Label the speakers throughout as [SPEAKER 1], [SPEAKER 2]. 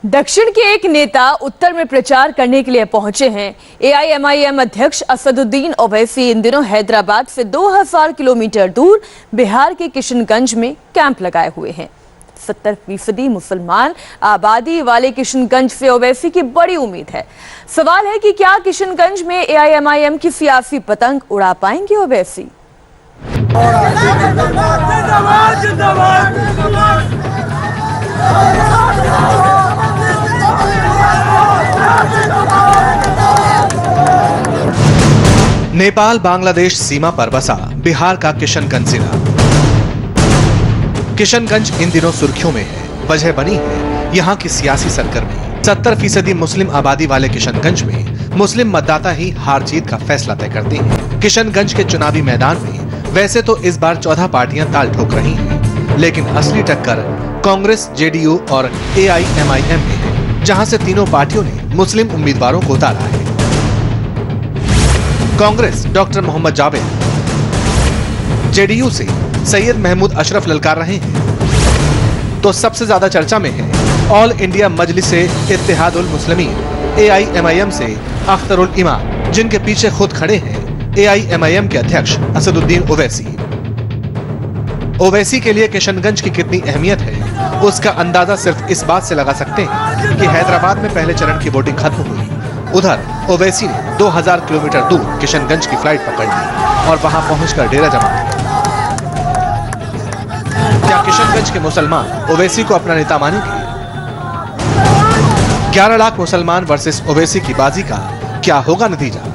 [SPEAKER 1] दक्षिण के एक नेता उत्तर में प्रचार करने के लिए पहुंचे हैं। एआईएमआईएम अध्यक्ष असदुद्दीन ओवैसी इन दिनों हैदराबाद से 2000 किलोमीटर दूर बिहार के किशनगंज में कैंप लगाए हुए हैं। 70% मुसलमान आबादी वाले किशनगंज से ओवैसी की बड़ी उम्मीद है। सवाल है कि क्या किशनगंज में एआईएमआईएम की सियासी पतंग उड़ा पाएंगे ओवैसी?
[SPEAKER 2] नेपाल बांग्लादेश सीमा पर बसा बिहार का किशनगंज जिला। किशनगंज इन दिनों सुर्खियों में है। वजह बनी है यहाँ की सियासी सरगर्मी। 70% मुस्लिम आबादी वाले किशनगंज में मुस्लिम मतदाता ही हार जीत का फैसला तय करते हैं। किशनगंज के चुनावी मैदान में वैसे तो इस बार 14 पार्टियां ताल ठोक रही हैं, लेकिन असली टक्कर कांग्रेस, जेडीयू और एआईएमआईएम में है, जहां से तीनों पार्टियों ने मुस्लिम उम्मीदवारों को उतारा है। कांग्रेस डॉक्टर मोहम्मद जावेद, जेडीयू से सैयद महमूद अशरफ ललकार रहे हैं, तो सबसे ज्यादा चर्चा में है ऑल इंडिया मजलिस इत्तेहादुल मुस्लिमीन एआईएमआईएम से अख्तरुल इमाम, जिनके पीछे खुद खड़े हैं एआईएमआईएम के अध्यक्ष असदुद्दीन ओवैसी। ओवैसी के लिए किशनगंज की कितनी अहमियत है, उसका अंदाजा सिर्फ इस बात से लगा सकते हैं कि हैदराबाद में पहले चरण की वोटिंग खत्म हुई। उधर ओवैसी ने 2000 किलोमीटर दूर किशनगंज की फ्लाइट पकड़ ली और वहां पहुंचकर डेरा जमा दिया। क्या किशनगंज के मुसलमान ओवैसी को अपना नेता मानेंगे? 11 लाख मुसलमान वर्सेस ओवैसी की बाजी का क्या होगा नतीजा?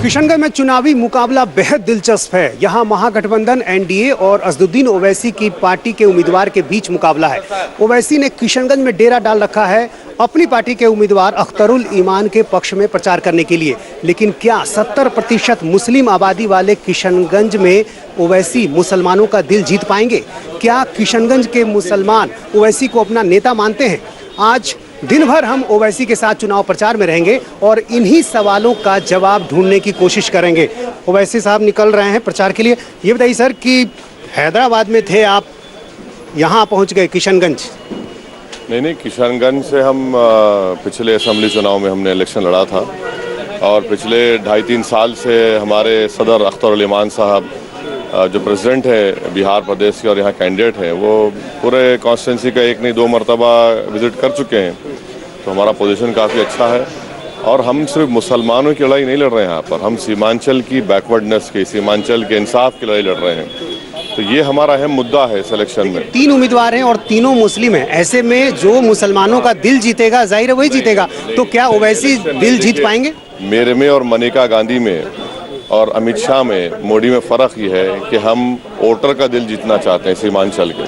[SPEAKER 3] किशनगंज में चुनावी मुकाबला बेहद दिलचस्प है। यहाँ महागठबंधन एनडीए और असदुद्दीन ओवैसी की पार्टी के उम्मीदवार के बीच मुकाबला है। ओवैसी ने किशनगंज में डेरा डाल रखा है अपनी पार्टी के उम्मीदवार अख्तरुल ईमान के पक्ष में प्रचार करने के लिए। लेकिन क्या 70% मुस्लिम आबादी वाले किशनगंज में ओवैसी मुसलमानों का दिल जीत पाएंगे? क्या किशनगंज के मुसलमान ओवैसी को अपना नेता मानते हैं? आज दिन भर हम ओवैसी के साथ चुनाव प्रचार में रहेंगे और इन्हीं सवालों का जवाब ढूंढने की कोशिश करेंगे। ओवैसी साहब निकल रहे हैं प्रचार के लिए। ये बताइए सर कि हैदराबाद में थे आप, यहाँ पहुँच गए किशनगंज।
[SPEAKER 4] नहीं, किशनगंज से हम पिछले असेंबली चुनाव में हमने इलेक्शन लड़ा था और पिछले 2.5-3 साल से हमारे सदर अख्तरुल ईमान साहब जो प्रेसिडेंट है बिहार प्रदेश के और यहाँ कैंडिडेट हैं, वो पूरे कॉन्स्टिट्यूंसी का 1 नहीं 2 मरतबा विजिट कर चुके हैं। तो हमारा पोजीशन काफ़ी अच्छा है और हम सिर्फ मुसलमानों की लड़ाई नहीं लड़ रहे हैं यहाँ पर, हम सीमांचल की बैकवर्डनेस की, सीमांचल के इंसाफ की लड़ाई लड़ रहे हैं। तो ये हमारा अहम मुद्दा है सिलेक्शन में। 3
[SPEAKER 3] उम्मीदवार हैं और तीनों मुस्लिम हैं। ऐसे में जो मुसलमानों का दिल जीतेगा जाहिर है वही जीतेगा। तो क्या ओवैसी दिल जीत पाएंगे?
[SPEAKER 4] मेरे में और मनिका गांधी में और अमित शाह में, मोदी में फ़र्क ये है कि हम वोटर का दिल जीतना चाहते हैं सीमांचल के।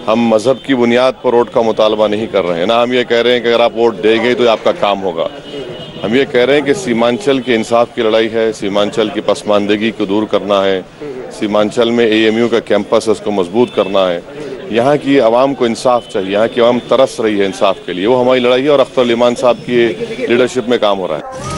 [SPEAKER 4] हम मज़हब की बुनियाद पर वोट का मुतालबा नहीं कर रहे हैं ना। हम ये कह रहे हैं कि अगर आप वोट देंगे तो आपका काम होगा। हम ये कह रहे हैं कि सीमांचल के इंसाफ की लड़ाई है, सीमांचल की पसमानदगी को दूर करना है, सीमांचल में एएमयू का कैंपस है उसको मजबूत करना है। यहाँ की आवाम को इंसाफ चाहिए, यहाँ की आवाम तरस रही है इंसाफ के लिए, वो हमारी लड़ाई है और अख्तरुल ईमान साहब की लीडरशिप में काम हो रहा है।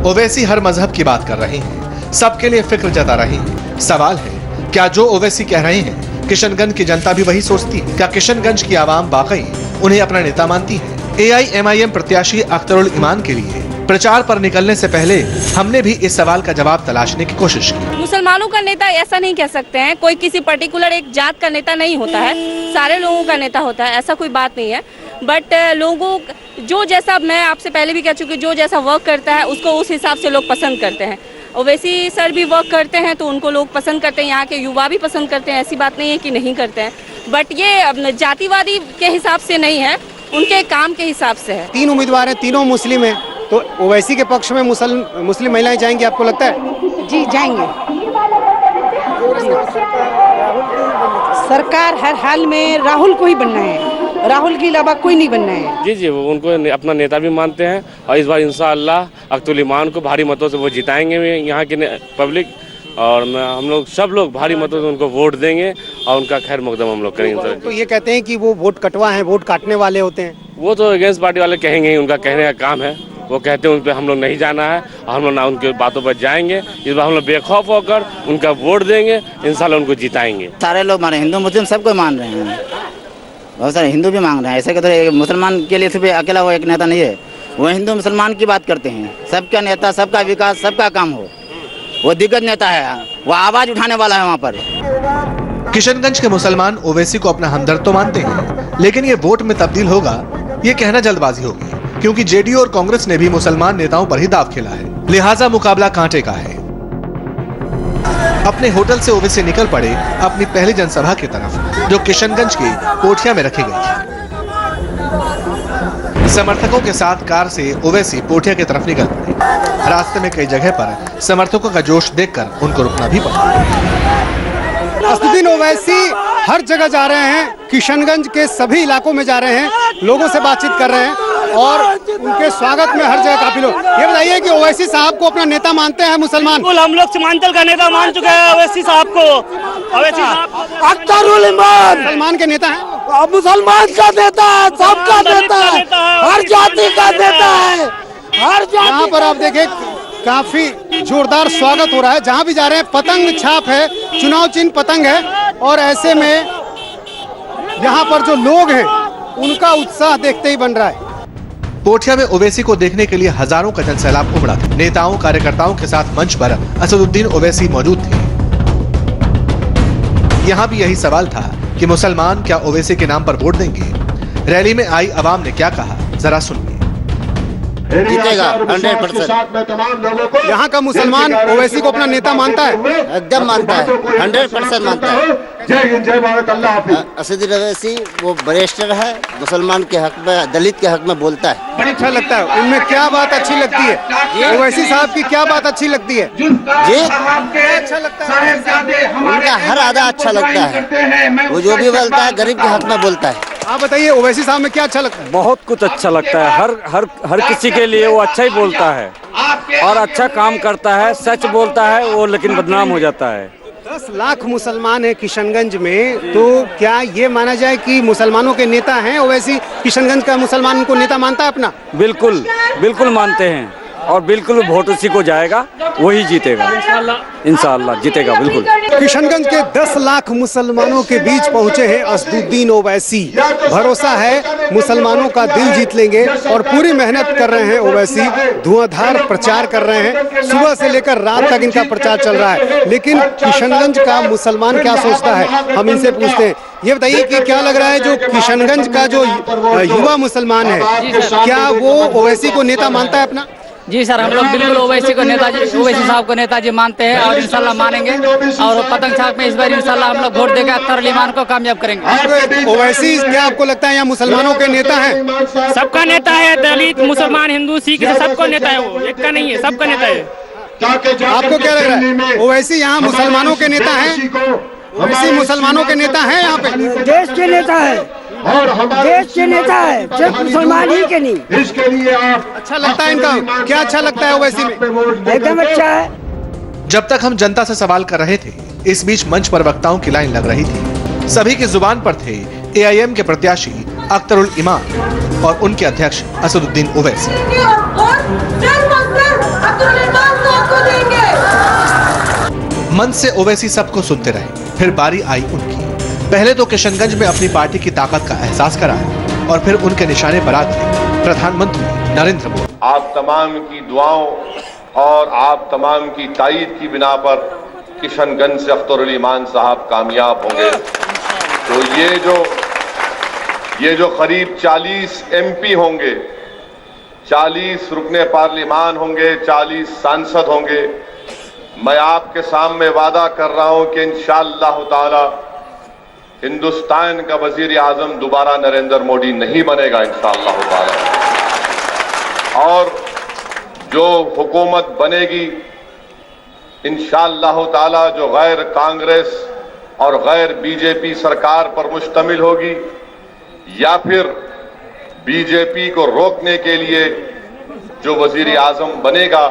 [SPEAKER 2] ओवैसी हर मजहब की बात कर रहे हैं, सबके लिए फिक्र जता रहे हैं। सवाल है, क्या जो ओवैसी कह रहे हैं किशनगंज की जनता भी वही सोचती है? क्या किशनगंज की आवाम वाकई उन्हें अपना नेता मानती है? एआईएमआईएम प्रत्याशी अख्तरुल ईमान के लिए प्रचार पर निकलने से पहले हमने भी इस सवाल का जवाब तलाशने की कोशिश की।
[SPEAKER 5] मुसलमानों का नेता ऐसा नहीं कह सकते हैं, कोई किसी पर्टिकुलर एक जात का नेता नहीं होता है, सारे लोगों का नेता होता है, ऐसा कोई बात नहीं है। बट लोगों जो जैसा, मैं आपसे पहले भी कह चुकी हूँ, जो जैसा वर्क करता है उसको उस हिसाब से लोग पसंद करते हैं। ओवैसी सर भी वर्क करते हैं तो उनको लोग पसंद करते हैं, यहाँ के युवा भी पसंद करते हैं, ऐसी बात नहीं है कि नहीं करते हैं। बट ये जातिवादी के हिसाब से नहीं है, उनके काम के हिसाब से है।
[SPEAKER 3] 3 उम्मीदवार हैं, तीनों मुस्लिम हैं, तो ओवैसी के पक्ष में मुस्लिम महिलाएं जाएंगी आपको लगता है?
[SPEAKER 6] जी जाएंगे। सरकार हर हाल में राहुल को ही बनना है, राहुल के अलावा कोई नहीं बनना है।
[SPEAKER 7] जी वो उनको अपना नेता भी मानते हैं और इस बार इंशाअल्लाह अख्तरुल ईमान को भारी मतों से वो जिताएंगे यहाँ की पब्लिक, और हम लोग सब लोग भारी मतों से उनको वोट देंगे और उनका खैर मकदम हम लोग करेंगे।
[SPEAKER 3] तो ये कहते हैं कि वो वोट कटवा है, वोट काटने वाले होते हैं।
[SPEAKER 7] वो तो अगेंस्ट पार्टी वाले कहेंगे ही, उनका कहने का काम है। वो कहते हैं उन पर हम लोग नहीं जाना है और हम लोग ना उनके बातों पर जाएंगे। इस बार हम लोग बेखौफ होकर उनका वोट देंगे, इंशाल्लाह उनको जिताएंगे।
[SPEAKER 8] सारे लोग माने, हिंदू मुस्लिम सबको मान रहे हैं। बहुत सारे हिंदू भी मांग रहे हैं। ऐसे कि तो मुसलमान के लिए सिर्फ अकेला वो एक नेता नहीं है, वो हिंदू मुसलमान की बात करते हैं। सबका नेता, सबका विकास, सबका काम हो, वो दिग्गज नेता है, वो आवाज उठाने वाला है वहाँ पर।
[SPEAKER 2] किशनगंज के मुसलमान ओवैसी को अपना हमदर्द तो मानते हैं, लेकिन ये वोट में तब्दील होगा ये कहना जल्दबाजी होगी, क्योंकि जेडीयू और कांग्रेस ने भी मुसलमान नेताओं पर ही दाव खेला है, लिहाजा मुकाबला कांटे का है। अपने होटल से ओवैसी निकल पड़े अपनी पहली जनसभा की तरफ, जो किशनगंज की पोठिया में रखी गई थी। समर्थकों के साथ कार से ओवैसी पोठिया की तरफ निकल पड़े। रास्ते में कई जगह पर समर्थकों का जोश देखकर उनको रुकना भी पड़ा।
[SPEAKER 3] असदुद्दीन ओवैसी हर जगह जा रहे हैं, किशनगंज के सभी इलाकों में जा रहे हैं, लोगों से बातचीत कर रहे हैं और उनके स्वागत में हर जगह काफी लोग। ये बताइए कि ओवैसी साहब को अपना नेता मानते हैं मुसलमान?
[SPEAKER 9] हम लोग सीमांचल का नेता मान चुके हैं ओवैसी साहब को। ओवैसी साहब अख्तरुल इमान
[SPEAKER 3] मुसलमान के नेता हैं,
[SPEAKER 9] मुसलमान का नेता है, सबका नेता है, हर जाति का नेता है, हर जाति।
[SPEAKER 3] यहाँ पर आप देखें काफी जोरदार स्वागत हो रहा है, जहाँ भी जा रहे हैं पतंग छाप है, चुनाव चिन्ह पतंग है और ऐसे में यहाँ पर जो लोग हैं उनका उत्साह देखते ही बन रहा है।
[SPEAKER 2] पोठिया में ओवैसी को देखने के लिए हजारों का जनसैलाब उमड़ा था। नेताओं कार्यकर्ताओं के साथ मंच पर असदुद्दीन ओवैसी मौजूद थे। यहाँ भी यही सवाल था कि मुसलमान क्या ओवैसी के नाम पर वोट देंगे? रैली में आई आवाम ने क्या कहा, जरा सुनिए।
[SPEAKER 8] जीतेगा 100%।
[SPEAKER 3] यहाँ का मुसलमान ओवैसी को अपना नेता मानता है?
[SPEAKER 8] एकदम मानता है, 100% मानता है।
[SPEAKER 10] जय हिंद, जय भारत, अल्लाह हाफिज।
[SPEAKER 8] असदुद्दीन ओवैसी वो बैरिस्टर है, मुसलमान के हक में, दलित के हक में बोलता है।
[SPEAKER 3] बड़ी अच्छा लगता है। उनमें क्या बात अच्छी लगती है? ओवैसी साहब की क्या बात अच्छी लगती है?
[SPEAKER 8] जी,
[SPEAKER 3] अच्छा लगता है,
[SPEAKER 8] उनका हर आधा अच्छा लगता है। वो जो भी बोलता है गरीब के हक में बोलता है।
[SPEAKER 3] आप बताइए ओवैसी साहब में क्या अच्छा लगता है?
[SPEAKER 11] बहुत कुछ अच्छा लगता है। हर किसी के लिए वो अच्छा ही बोलता है और अच्छा काम करता है, सच बोलता है वो, लेकिन बदनाम हो जाता है।
[SPEAKER 3] 10 लाख मुसलमान है किशनगंज में, तो क्या ये माना जाए कि मुसलमानों के नेता हैं ओवैसी? किशनगंज का मुसलमान को नेता मानता है अपना?
[SPEAKER 11] बिल्कुल बिल्कुल मानते हैं और बिल्कुल वोट उसी को जाएगा, वही जीतेगा इंशाअल्लाह जीतेगा बिल्कुल।
[SPEAKER 3] किशनगंज के 10 लाख मुसलमानों के बीच पहुंचे हैं असदुद्दीन ओवैसी। भरोसा है मुसलमानों का दिल जीत लेंगे और पूरी मेहनत कर रहे हैं ओवैसी। धुआंधार प्रचार कर रहे हैं, सुबह से लेकर रात तक इनका प्रचार चल रहा है। लेकिन किशनगंज का मुसलमान क्या सोचता है, हम इनसे पूछते हैं। ये बताइए कि क्या लग रहा है, जो किशनगंज का जो युवा मुसलमान है, क्या वो ओवैसी को नेता मानता है अपना?
[SPEAKER 12] जी सर, हम लोग बिल्कुल ओवैसी साहब को नेताजी मानते हैं और इंशाल्लाह मानेंगे और पतंग छाप में इस बार इंशाल्लाह हम लोग वोट देकर अख्तर ईमान को कामयाब करेंगे।
[SPEAKER 3] ओवैसी क्या आपको लगता है यहाँ मुसलमानों के नेता हैं?
[SPEAKER 9] सबका नेता है, दलित, मुसलमान, हिंदू, सिख, सबका नेता है, वो एक का नहीं है, सबका नेता है।
[SPEAKER 3] आपको क्या लग रहा है, ओवैसी यहाँ मुसलमानों के नेता हैं? ओवैसी मुसलमानों के नेता हैं यहाँ पे?
[SPEAKER 6] देश के नेता है, देश के नेता है, सिर्फ मुसलमान ही के नहीं।
[SPEAKER 10] इसके लिए आप
[SPEAKER 3] अच्छा लगता है इनका? क्या अच्छा लगता है ओवैसी में?
[SPEAKER 6] एकदम अच्छा है।
[SPEAKER 2] जब तक हम जनता से सवाल कर रहे थे, इस बीच मंच पर वक्ताओं की लाइन लग रही थी। सभी की जुबान पर थे AIM के प्रत्याशी अख्तरुल ईमान और उनके अध्यक्ष असदुद्दीन ओवैसी। मंच से ओवैसी सबको सुनते रहे, फिर बारी आई उनकी। पहले तो किशनगंज में अपनी पार्टी की ताकत का एहसास कराया और फिर उनके निशाने पर आते प्रधानमंत्री नरेंद्र मोदी।
[SPEAKER 4] आप तमाम की दुआओं और आप तमाम की ताईद की बिना पर किशनगंज से अख्तरुल ईमान साहब कामयाब होंगे। तो ये जो करीब 40 MP होंगे, 40 रुकने पार्लिमान होंगे, 40 सांसद होंगे, मैं आपके सामने वादा कर रहा हूं कि इंशाअल्लाह ताला हिंदुस्तान का वजीर आजम दोबारा नरेंद्र मोदी नहीं बनेगा इंशाअल्लाह ताला। और जो हुकूमत बनेगी इंशाअल्लाह ताला, जो गैर कांग्रेस और गैर बीजेपी सरकार पर मुश्तमिल होगी, या फिर बीजेपी को रोकने के लिए जो वजीर आजम बनेगा,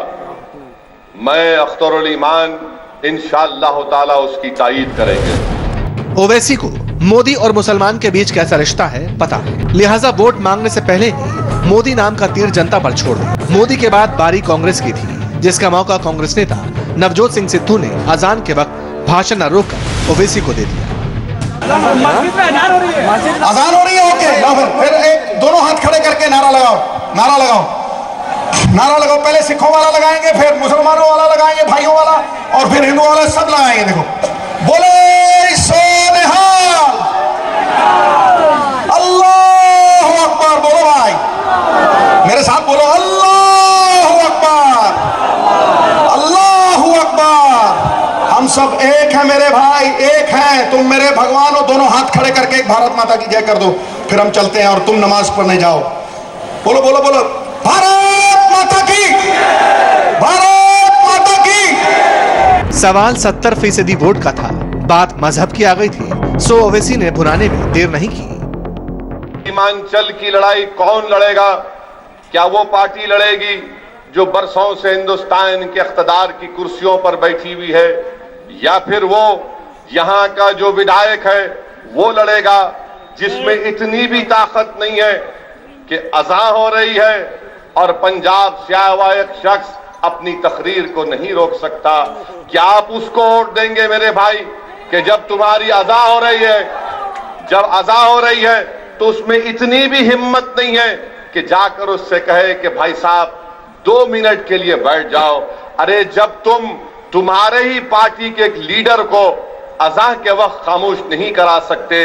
[SPEAKER 4] मैं अख्तरुल ईमान इंशाअल्लाह ताला उसकी तायीद करेंगे।
[SPEAKER 2] ओवैसी को मोदी और मुसलमान के बीच कैसा रिश्ता है पता है, लिहाजा वोट मांगने से पहले ही मोदी नाम का तीर जनता पर छोड़ दिया। मोदी के बाद बारी कांग्रेस की थी, जिसका मौका कांग्रेस नेता नवजोत सिंह सिद्धू ने अजान के वक्त भाषण न रोककर ओवैसी को दे दिया।
[SPEAKER 10] अजान हो रही है ओके लो फिर एक दोनों हाथ खड़े करके नारा लगाओ, नारा लगाओ, नारा लगाओ। पहले सिखों वाला लगाएंगे, फिर मुसलमानों वाला लगाएंगे, भाइयों वाला, और फिर हिंदुओं वाला, सब लगाएंगे। देखो, बोले सो निहाल, अल्लाहु अकबर। बोलो भाई, मेरे साथ बोलो, अल्लाहु अकबर, अल्लाहु अकबर। हम सब एक हैं मेरे भाई, एक हैं। तुम मेरे भगवान हो। दोनों हाथ खड़े करके एक भारत माता की जय कर दो, फिर हम चलते हैं और तुम नमाज पढ़ने जाओ। बोलो बोलो बोलो, भारत माता की, भारत माता की।
[SPEAKER 2] सवाल 70% वोट का था, बात मजहब की आ गई थी, सो ओवैसी ने भुनाने में देर नहीं की।
[SPEAKER 4] सीमांचल की लड़ाई कौन लड़ेगा? क्या वो पार्टी लड़ेगी जो बरसों से हिंदुस्तान के इख्तिदार की कुर्सियों पर बैठी हुई है, या फिर वो यहां का जो विधायक है वो लड़ेगा जिसमें इतनी भी ताकत नहीं है कि अज़ां हो रही है और पंजाब से आया हुआ एक शख्स अपनी तकरीर को नहीं रोक सकता? क्या आप उसको वोट देंगे मेरे भाई कि जब तुम्हारी अज़ां हो रही है, जब अज़ां हो रही है तो उसमें इतनी भी हिम्मत नहीं है कि जाकर उससे कहे कि भाई साहब 2 मिनट के लिए बैठ जाओ? अरे जब तुम्हारे ही पार्टी के एक लीडर को अज़ां के वक्त खामोश नहीं करा सकते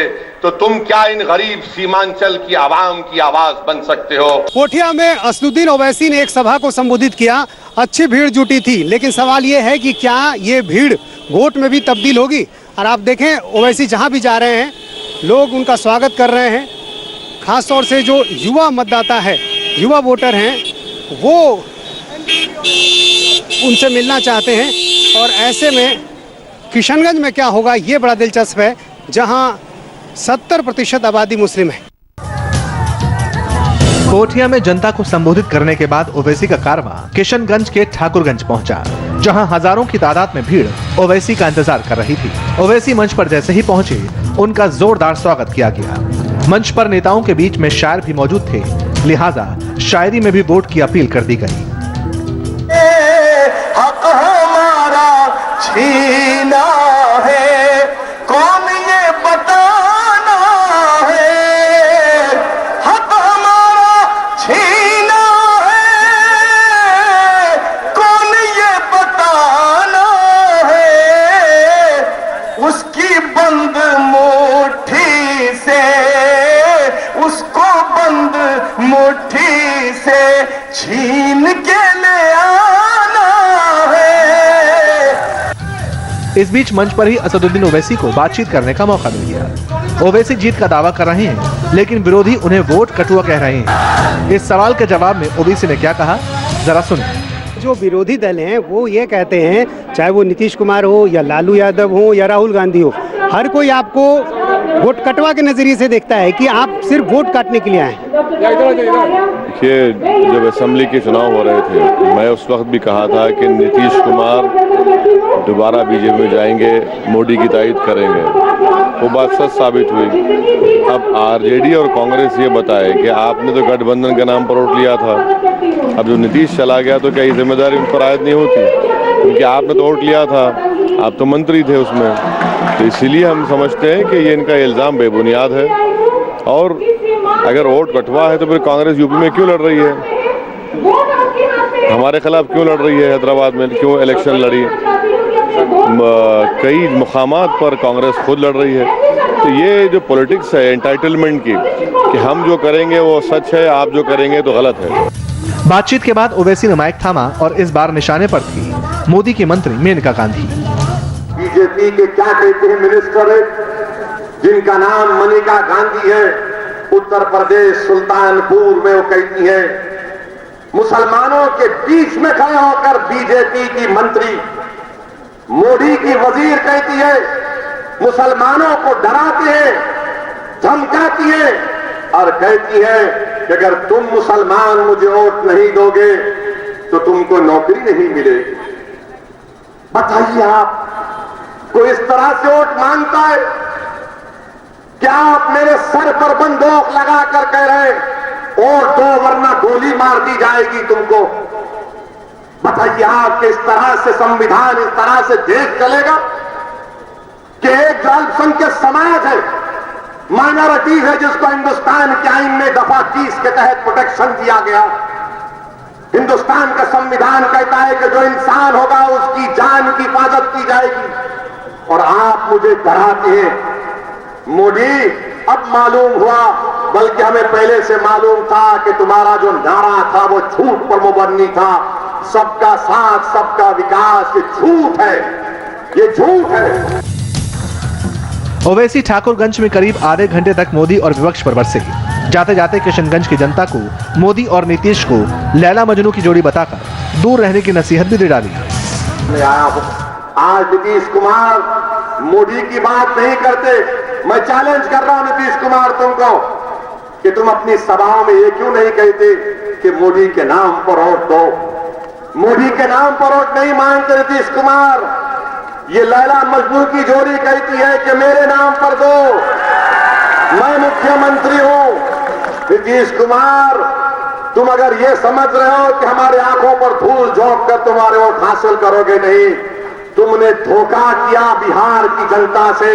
[SPEAKER 4] तो तुम क्या इन गरीब सीमांचल की आवाम की आवाज बन सकते हो?
[SPEAKER 3] कोठिया में असदुद्दीन ओवैसी ने एक सभा को संबोधित किया। अच्छी भीड़ जुटी थी, लेकिन सवाल ये है कि क्या ये भीड़ वोट में भी तब्दील होगी? और आप देखें, ओवैसी जहां भी जा रहे हैं लोग उनका स्वागत कर रहे हैं। खासतौर से जो युवा मतदाता है, युवा वोटर हैं, वो उनसे मिलना चाहते हैं। और ऐसे में किशनगंज में क्या होगा ये बड़ा दिलचस्प है, जहां 70% आबादी मुस्लिम है।
[SPEAKER 2] कोठिया में जनता को संबोधित करने के बाद ओवैसी का कारवां किशनगंज के ठाकुरगंज पहुंचा, जहां हजारों की तादाद में भीड़ ओवैसी का इंतजार कर रही थी। ओवैसी मंच पर जैसे ही पहुंचे, उनका जोरदार स्वागत किया गया। मंच पर नेताओं के बीच में शायर भी मौजूद थे, लिहाजा शायरी में भी वोट की अपील कर दी गई।
[SPEAKER 10] हक हमारा छीना है, कौन ये बताना है? हक हमारा छीना है, कौन ये बताना है? उसकी बंद मुट्ठी से, उसको बंद मुट्ठी से छीन के ले आना है।
[SPEAKER 2] इस बीच मंच पर ही असदुद्दीन ओवैसी को बातचीत करने का मौका मिल गया। ओवैसी जीत का दावा कर रहे हैं, लेकिन विरोधी उन्हें वोट कटुआ कह रहे हैं। इस सवाल के जवाब में ओवैसी ने क्या कहा, जरा सुनिए।
[SPEAKER 3] जो विरोधी दल हैं वो ये कहते हैं, चाहे वो नीतीश कुमार हो या लालू यादव हो या राहुल गांधी हो, हर कोई आपको वोट कटवा के नजरिए से देखता है कि आप सिर्फ वोट काटने के लिए आए।
[SPEAKER 4] देखिए, जब असेंबली के चुनाव हो रहे थे, मैं उस वक्त भी कहा था कि नीतीश कुमार दोबारा बीजेपी में जाएंगे, मोदी की तायद करेंगे। वो बात सच साबित हुई। अब आरजेडी और कांग्रेस ये बताए कि आपने तो गठबंधन के नाम पर वोट लिया था, अब जो नीतीश चला गया तो क्या ये जिम्मेदारी उन पर आयद नहीं होती? क्योंकि आपने तो वोट लिया था, आप तो मंत्री थे उसमें। तो इसीलिए हम समझते हैं कि ये इनका इल्ज़ाम बेबुनियाद है। और अगर वोट कटवा है तो फिर कांग्रेस यूपी में क्यों लड़ रही है? हमारे खिलाफ क्यों लड़ रही है? हैदराबाद में क्यों इलेक्शन लड़ी? कई मुकामात पर कांग्रेस खुद लड़ रही है। तो ये जो पॉलिटिक्स है एंटाइटलमेंट की, कि हम जो करेंगे वो सच है, आप जो करेंगे तो गलत है।
[SPEAKER 2] बातचीत के बाद ओवैसी ने माइक थामा और इस बार निशाने पर थी मोदी की मंत्री मेनका गांधी।
[SPEAKER 10] बीजेपी के क्या कहते हैं मिनिस्टर जिनका नाम मेनका गांधी है, उत्तर प्रदेश सुल्तानपुर में वो कहती है, मुसलमानों के बीच में खड़े होकर बीजेपी की मंत्री मोदी की वजीर कहती है, मुसलमानों को डराती है, धमकाती है और कहती है कि अगर तुम मुसलमान मुझे वोट नहीं दोगे तो तुमको नौकरी नहीं मिलेगी। बताइए, आप कोई इस तरह से वोट मांगता है? क्या आप मेरे सर पर बंदूक लगाकर कह रहे हैं वोट दो वरना गोली मार दी जाएगी तुमको? बताइए, आप इस तरह से संविधान, इस तरह से देश चलेगा कि एक अल्पसंख्यक समाज है माइनॉरिटीज है जिसको हिंदुस्तान के आईन में दफा 30 के तहत प्रोटेक्शन दिया गया। हिंदुस्तान का संविधान कहता है कि जो इंसान होगा उसकी जान की हिफाजत की जाएगी। और आप मुझे डराते हैं मोदी, अब मालूम हुआ, बल्कि हमें पहले से मालूम था कि तुम्हारा जो नारा था वो झूठ पर मुबन्नी था। सबका साथ सबका विकास, ये झूठ है, ये झूठ है।
[SPEAKER 2] ओवैसी ठाकुरगंज में करीब आधे घंटे तक मोदी और विपक्ष पर बरसे। जाते जाते किशनगंज की जनता को मोदी और नीतीश को लैला मजनू की जोड़ी बताकर दूर रहने की नसीहत भी दे डाली।
[SPEAKER 10] आज नीतीश कुमार मोदी की बात नहीं करते। मैं चैलेंज कर रहा हूं नीतीश कुमार तुमको कि तुम अपनी सभाओं में ये क्यों नहीं कहते कि मोदी के नाम पर वोट दो। मोदी के नाम पर वोट नहीं मांगते नीतीश कुमार। ये लैला मजनू की जोड़ी कहती है कि मेरे नाम पर दो, मैं मुख्यमंत्री हूं। नीतीश कुमार, तुम अगर ये समझ रहे हो कि हमारे आंखों पर धूल झोंक कर तुम्हारे वोट हासिल करोगे, नहीं, तुमने धोखा किया बिहार की जनता से।